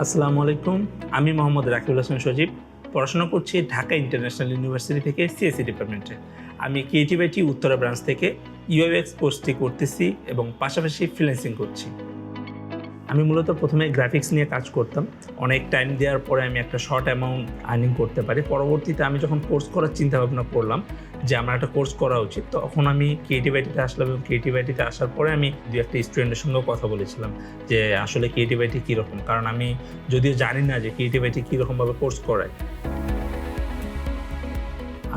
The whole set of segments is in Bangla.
আসসালামু আলাইকুম, আমি মোহাম্মদ রাকিবুল হাসান সজীব। পড়াশোনা করছি ঢাকা ইন্টারন্যাশনাল ইউনিভার্সিটি থেকে সিএসসি ডিপার্টমেন্টে। আমি ক্রিয়েটিভ আইটি উত্তরা ব্রাঞ্চ থেকে ইউএক্স কোর্সটি করতেছি এবং পাশাপাশি ফ্রিল্যান্সিং করছি। আমি মূলত প্রথমে গ্রাফিক্স নিয়ে কাজ করতাম। অনেক টাইম দেওয়ার পরে আমি একটা শর্ট অ্যামাউন্ট আর্নিং করতে পারি। পরবর্তীতে আমি যখন কোর্স করার চিন্তা ভাবনা করলাম যে আমার একটা কোর্স করা উচিত, তখন আমি ক্রিয়েটিভ আইটিতে আসলাম এবং ক্রিয়েটিভ আইটিতে আসার পরে আমি দু একটা স্টুডেন্টের সঙ্গেও কথা বলেছিলাম যে আসলে ক্রিয়েটিভ আইটি কীরকম, কারণ আমি যদিও জানি না যে ক্রিয়েটিভ আইটি কীরকমভাবে কোর্স করায়।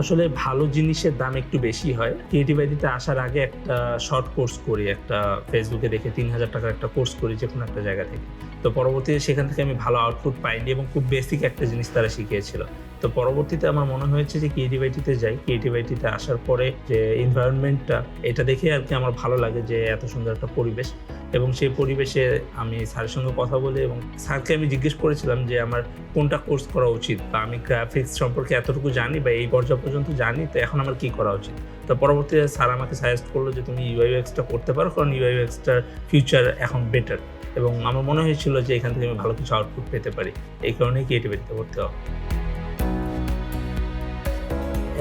আসলে ভালো জিনিসের দাম একটু বেশি হয়। ক্রিয়েটিভ আইটিতে আসার আগে একটা শর্ট কোর্স করি, একটা ফেসবুকে দেখে ৩,০০০ টাকার একটা কোর্স করি যে কোনো একটা জায়গা থেকে। তো পরবর্তীতে সেখান থেকে আমি ভালো আউটপুট পাইনি এবং খুব বেসিক একটা জিনিস তারা শিখিয়েছিল। তো পরবর্তীতে আমার মনে হয়েছে যে ক্রিয়েটিভ আইটিতে যাই। ক্রিয়েটিভ আইটিতে আসার পরে যে এনভায়রনমেন্টটা, এটা দেখে আর কি আমার ভালো লাগে যে এত সুন্দর একটা পরিবেশ, এবং সেই পরিবেশে আমি স্যারের সঙ্গে কথা বলি এবং স্যারকে আমি জিজ্ঞেস করেছিলাম যে আমার কোনটা কোর্স করা উচিত, বা আমি গ্রাফিক্স সম্পর্কে এতটুকু জানি বা এই পর্যায় পর্যন্ত জানি, তো এখন আমার কী করা উচিত। তো পরবর্তীতে স্যার আমাকে সাজেস্ট করলো যে তুমি ইউআইউএক্সটা করতে পারো, কারণ ইউআইউএক্সটার ফিউচার এখন বেটার, এবং আমার মনে হয়েছিল যে এখান থেকে আমি ভালো কিছু আউটপুট পেতে পারি। এই কারণেই ক্রিয়েটিভ আইটিতে ভর্তি হওয়া।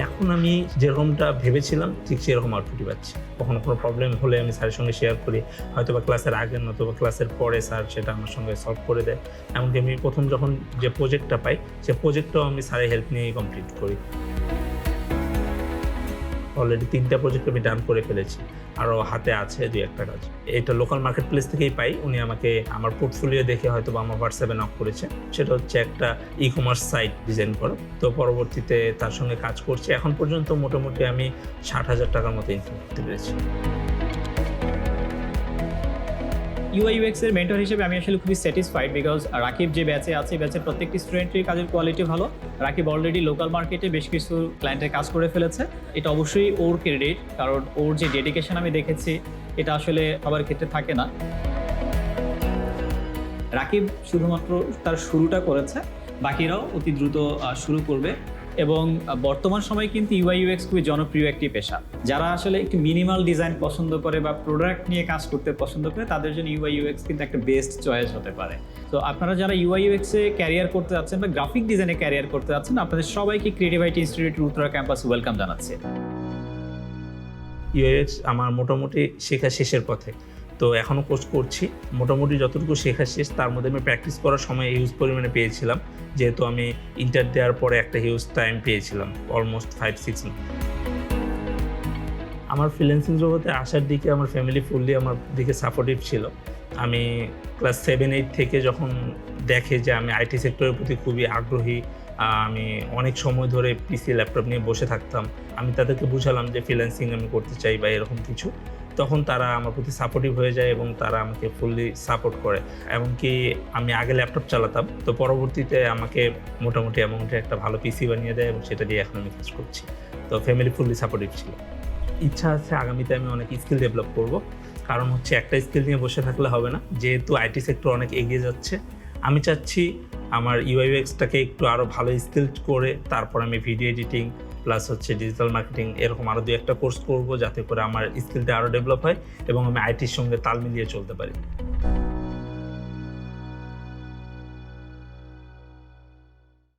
এখন আমি যেরকমটা ভেবেছিলাম ঠিক সেরকম আউটপুটই পাচ্ছি। কখনো কোনো প্রবলেম হলে আমি স্যারের সঙ্গে শেয়ার করি, হয়তো বা ক্লাসের আগে নয়তো বা ক্লাসের পরে স্যার সেটা আমার সঙ্গে সলভ করে দেয়। এমনকি আমি প্রথম যখন যে প্রজেক্টটা পাই, সে প্রজেক্টটাও আমি স্যারের হেল্প নিয়েই কমপ্লিট করি। অলরেডি 3টা প্রজেক্ট আমি ডান করে ফেলেছি, আরও হাতে আছে 2-1টা কাজ। এটা লোকাল মার্কেট প্লেস থেকেই পাই। উনি আমাকে আমার পোর্টফোলিও দেখে হয়তো বা আমার হোয়াটসঅ্যাপে নক করেছে। সেটা হচ্ছে একটা ই কমার্স সাইট ডিজাইন করা। তো পরবর্তীতে তার সঙ্গে কাজ করছি। এখন পর্যন্ত মোটামুটি আমি 60,000 টাকার মতো ইনকাম করতে পেরেছি। ইউআই/ইউএক্স এর মেন্টর হিসেবে আমি আসলে খুবই স্যাটিসফাইড, বিকজ রাকিব যে ব্যাচে আছে, ব্যাচের প্রত্যেকটি স্টুডেন্টের কাজের কোয়ালিটি ভালো। রাকিব অলরেডি লোকাল মার্কেটে বেশ কিছু ক্লায়েন্টের কাজ করে ফেলেছে। এটা অবশ্যই ওর ক্রেডিট, কারণ ওর যে ডেডিকেশন আমি দেখেছি এটা আসলে সবার ক্ষেত্রে থাকে না। রাকিব শুধুমাত্র তার শুরুটা করেছে, বাকিরাও অতি দ্রুত শুরু করবে। এবং বর্তমান সময়ে কিন্তু ইউআই/ইউএক্স খুবই জনপ্রিয় একটি পেশা। যারা আসলে একটু মিনিমাল ডিজাইন পছন্দ করে বা প্রোডাক্ট নিয়ে কাজ করতে পছন্দ করে, তাদের জন্য ইউআই/ইউএক্স কিন্তু একটা বেস্ট চয়েস হতে পারে। তো আপনারা যারা ইউআই/ইউএক্সে ক্যারিয়ার করতে যাচ্ছেন বা গ্রাফিক ডিজাইনে ক্যারিয়ার করতে যাচ্ছেন, আপনাদের সবাইকে ক্রিয়েটিভ আইটি ইনস্টিটিউটের উত্তরা ক্যাম্পাস ওয়েলকাম জানাচ্ছে। ইউএক্স আমার মোটামুটি শেখা শেষের পথে। তো এখনও কোর্স করছি। মোটামুটি যতটুকু শেখা শেষ, তার মধ্যে আমি প্র্যাকটিস করার সময় হিউজ পরিমাণে পেয়েছিলাম, যেহেতু আমি ইন্টার দেওয়ার পরে একটা হিউজ টাইম পেয়েছিলাম, অলমোস্ট 5-6 মান্থ। আমার ফ্রিল্যান্সিং জগতে আসার দিকে আমার ফ্যামিলি ফুললি আমার দিকে সাপোর্টিভ ছিল। আমি ক্লাস 7-8 থেকে যখন দেখে যে আমি আইটি সেক্টরের প্রতি খুবই আগ্রহী, আমি অনেক সময় ধরে পিসি ল্যাপটপ নিয়ে বসে থাকতাম, আমি তাদেরকে বুঝালাম যে ফ্রিল্যান্সিং আমি করতে চাই বা এরকম কিছু। তখন তারা আমার প্রতি সাপোর্টিভ হয়ে যায় এবং তারা আমাকে ফুললি সাপোর্ট করে। এমনকি আমি আগে ল্যাপটপ চালাতাম, তো পরবর্তীতে আমাকে মোটামুটি অ্যামাউন্টে একটা ভালো পিসি বানিয়ে দেয় এবং সেটা দিয়ে এখন আমি কাজ করছি। তো ফ্যামিলি ফুললি সাপোর্টিভ ছিল। ইচ্ছা আছে আগামীতে আমি অনেক স্কিল ডেভেলপ করব, কারণ হচ্ছে একটা স্কিল নিয়ে বসে থাকলে হবে না। যেহেতু আইটি সেক্টর অনেক এগিয়ে যাচ্ছে, আমি চাচ্ছি আমার ইউআইউএক্সটাকে একটু আরও ভালো স্কিল করে তারপর আমি ভিডিও এডিটিং প্লাস হচ্ছে ডিজিটাল মার্কেটিং এরকম আরও 2-1টা কোর্স করব, যাতে করে আমার স্কিলটা আরও ডেভেলপ হয় এবং আমি আইটির সঙ্গে তাল মিলিয়ে চলতে পারি।